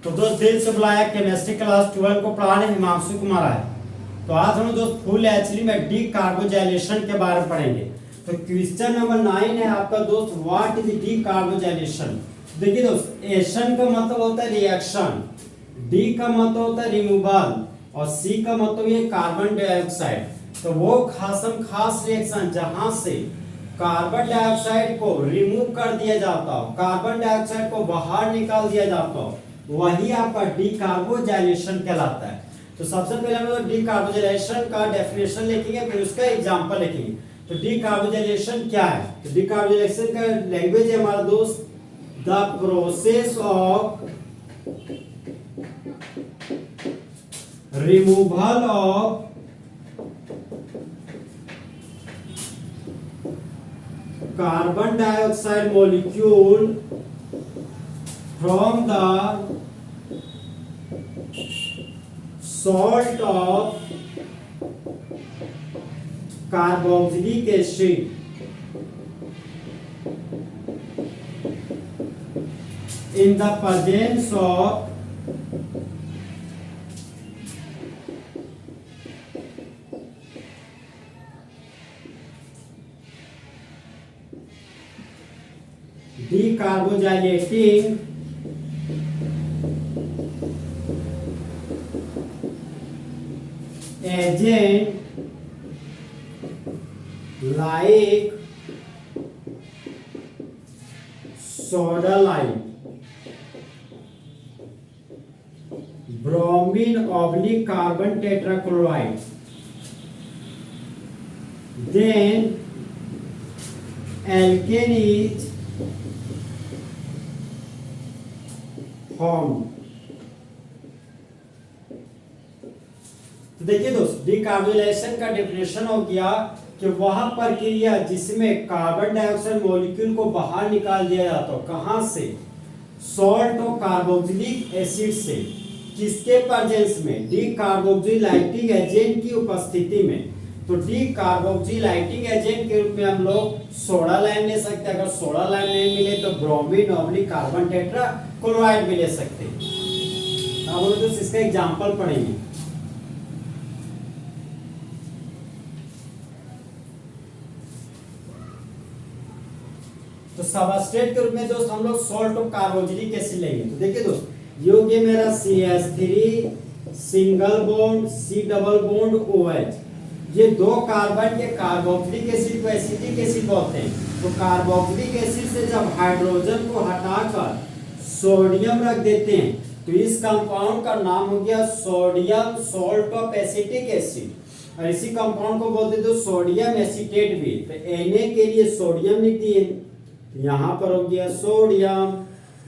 तो दोस्त दिल से बुलाया केमिस्ट्री क्लास 12 को पढ़ाने हिमांशु कुमार आए। तो आज हम दोस्त फुल एचली में डी कार्बोजाइलेशन के बारे में पढ़ेंगे। तो क्वेश्चन नंबर 9 है आपका दोस्त, व्हाट इज डी कार्बोजाइलेशन। देखिए दोस्त, एशन का मतलब होता है रिएक्शन, डी का मतलब होता है रिमूवल और सी का मतलब ये कार्बन डाइऑक्साइड। तो वो खास रिएक्शन जहां से कार्बन डाइऑक्साइड को रिमूव कर दिया जाता हो, कार्बन डाइऑक्साइड को बाहर निकाल दिया जाता हो, वही आपका डीकार्बोजाइलेशन कहलाता है। तो सबसे पहले हम लोग डीकार्बोजाइलेशन का डेफिनेशन लिखेंगे, फिर उसका एग्जांपल लिखेंगे। तो डीकार्बोजाइलेशन क्या है? तो डीकार्बोजाइलेशन का लैंग्वेज है हमारा दोस्त, the process of removal of carbon dioxide molecule from the salt of carboxylic acid in the presence of decarboxylating agent like soda lime, bromine oblique carbon tetrachloride, then alkane is formed। तो देखिए दोस्त, डीकार्बोजाइलेशन का definition हो गया कि वह प्रक्रिया जिसमें कार्बन डाइऑक्साइड मॉलिक्यूल को बाहर निकाल दिया जाता हो, कहां से? सॉल्ट और कार्बोक्सिलिक एसिड से। किसके प्रेजेंस में? डीकार्बोक्सिलाइटिक एजेंट की उपस्थिति में। तो डीकार्बोक्सिलाइटिक एजेंट के रूप में हम लोग सोडा लाइम ले सकते हैं। अगर सोडा लाइम नहीं मिले तो ब्रोमीन ऑब्लिक कार्बन टेट्राक्लोराइड भी ले सकते हैं। अब हम लोग इसका एग्जांपल पढ़ेंगे। तो सबस्ट्रेट के रूप में दोस्त हम लोग सॉल्ट ऑफ कार्बोक्सिलिक एसिड लेंगे। तो देखिए दोस्त, ये हो गया मेरा CH3 single bond C double bond OH। ये दो कार्बन के कार्बोक्सिलिक एसिड को एसिटिक एसिड बोलते हैं। तो कार्बोक्सिलिक एसिड से जब हाइड्रोजन को हटाकर सोडियम रख देते हैं तो इस कंपाउंड का नाम हो गया sodium salt of acetic acid. और इसी कंपाउंड को बोलते हैं सोडियम एसीटेट भी। तो Na के लिए सोडियम लिख दिए, यहाँ पर हो गया सोडियम।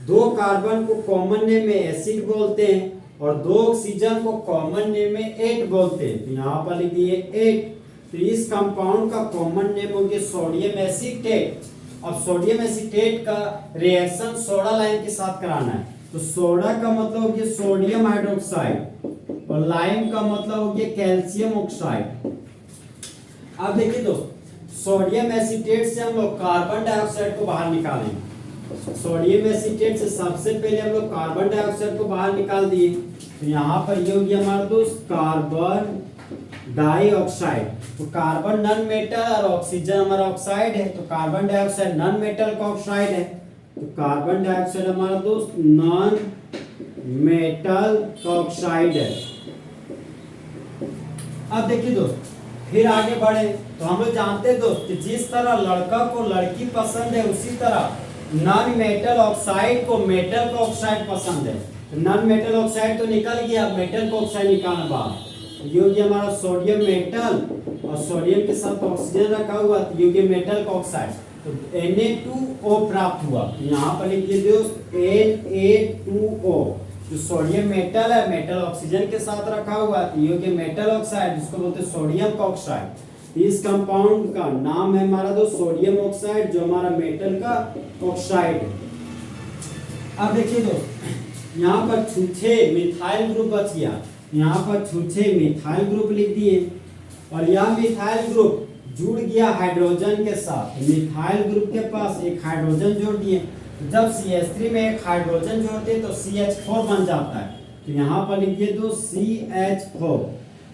दो कार्बन को कॉमन नेम में एसिड बोलते हैं और दो ऑक्सीजन को कॉमन नेम में 8 बोलते हैं। तो यहाँ पर लिख दिए 8। तो इस कंपाउंड का कॉमन नेम हो गया सोडियम एसीटेट। अब सोडियम एसीटेट का रिएक्शन सोडा लाइम के साथ कराना है। तो सोडा का मतलब हो गया सोडियम हाइड्रोक्साइड और लाइम का मतलब हो गया कैल्शियम ऑक्साइड। अब देखिए दोस्त, सोडियम एसीटेट से हम लोग कार्बन डाइऑक्साइड को बाहर निकालेंगे। सोडियम एसीटेट से सबसे पहले हम लोग कार्बन डाइऑक्साइड को बाहर निकाल दिए। तो यहाँ पर ये हो गया हमारा दोस्त कार्बन डाइऑक्साइड। तो कार्बन नॉन मेटल और ऑक्सीजन हमारा ऑक्साइड है। तो कार्बन डाइऑक्साइड नॉन मेटल का ऑक्साइड है। तो कार्बन डाइऑक्साइड हमारा दोस्त नॉन मेटल का ऑक्साइड है। अब देखिए दोस्त, फिर आगे बढ़े तो हम लोग जानते हैं दोस्त कि जिस तरह लड़का को लड़की पसंद है उसी तरह नॉन मेटल ऑक्साइड को मेटल का ऑक्साइड पसंद है। तो नॉन मेटल ऑक्साइड तो निकल गया, मेटल का ऑक्साइड निकालना बाहर। ये हो गया हमारा सोडियम मेटल और सोडियम के साथ ऑक्सीजन रखा हुआ, तो ये हो गया मेटल का ऑक्साइड। तो Na2O प्राप्त हुआ। तो यहाँ पर लिख दीजिए दोस्त Na2O। जो सोडियम मेटल है, मेटल ऑक्सीजन के साथ रखा हुआ है, तो ये हो गया मेटल ऑक्साइड, जिसको बोलते हैं सोडियम का ऑक्साइड। इस कंपाउंड का नाम है हमारा दोस्त सोडियम ऑक्साइड, जो हमारा मेटल का ऑक्साइड है। अब देखिए दोस्त, यहाँ पर छूछे मिथाइल ग्रुप बच गया। यहाँ पर छूछे मिथाइल ग्रुप लिख दिए और यह मिथाइल ग्रुप जुड़ गया हाइड्रोजन के साथ। मिथाइल ग्रुप के पास एक हाइड्रोजन जोड़ दिए। तो जब CH3 में एक हाइड्रोजन जोड़ते हैं तो CH4 बन जाता है। तो यहाँ पर लिखिए दोस्त CH4,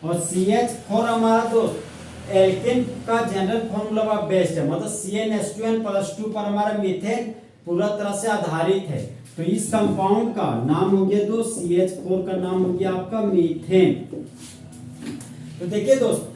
और CH4 हमारा दोस्त एल्केन का जनरल फॉर्मूला बेस्ड है, मतलब CnH2n+2 पर हमारा मीथेन पूरा तरह से आधारित है। तो इस कंपाउंड का नाम हो गया दोस्त CH4 का नाम हो गया आपका मीथेन। तो देखिए दोस्त,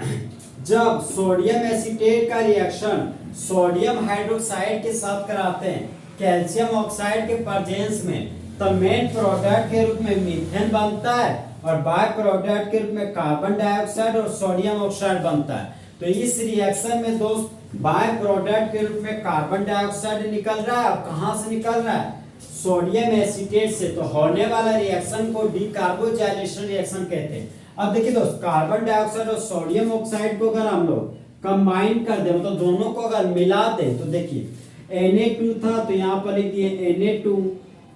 जब सोडियम एसीटेट का रिएक्शन सोडियम हाइड्रोक्साइड के साथ कराते हैं कैल्शियम ऑक्साइड के प्रेजेंस में, तो मेन प्रोडक्ट के रूप में मीथेन बनता है और बाय प्रोडक्ट के रूप में कार्बन डाइऑक्साइड और सोडियम ऑक्साइड बनता है। तो इस रिएक्शन में दोस्त बाय प्रोडक्ट के रूप में कार्बन डाइऑक्साइड निकल रहा है, और कहाँ से निकल रहा है? सोडियम एसीटेट से। तो होने वाला रिएक्शन को डीकार्बोजाइलेशन रिएक्शन कहते हैं। अब देखिए दोस्त, कार्बन डाइऑक्साइड और सोडियम ऑक्साइड को अगर हम लोग कंबाइन कर दे, मतलब दोनों को अगर मिला दे, तो देखिए Na2 था तो यहाँ पर लिख दिए Na2,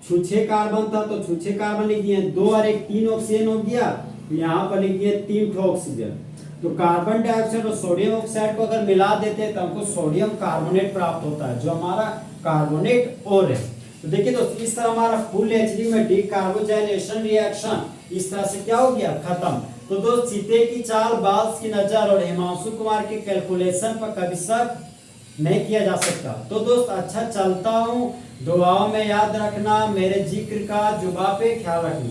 छुछे कार्बन था तो छुछे कार्बन लिख दिए, 2 और 1 3 ऑक्सीजन हो गया, तो यहाँ पर लिख दिए 3 ऑक्सीजन। तो कार्बन डाइऑक्साइड और सोडियम ऑक्साइड को अगर मिला देते हैं तो हमको सोडियम कार्बोनेट प्राप्त होता है, जो हमारा कार्बोनेट और है। तो देखिए दोस्तों, इस तरह हमारा फुल एचडी में डीकार्बोजाइलेशन रिएक्शन इस तरह से क्या हो गया, खत्म। तो दोस्त, चीते की चाल, बाल्स की नजर और हिमांशु कुमार के कैलकुलेशन पर कभी शक नहीं किया जा सकता। तो दोस्त, अच्छा चलता हूँ, दुआओं में याद रखना, मेरे जिक्र का जुबा पे ख्याल रखना।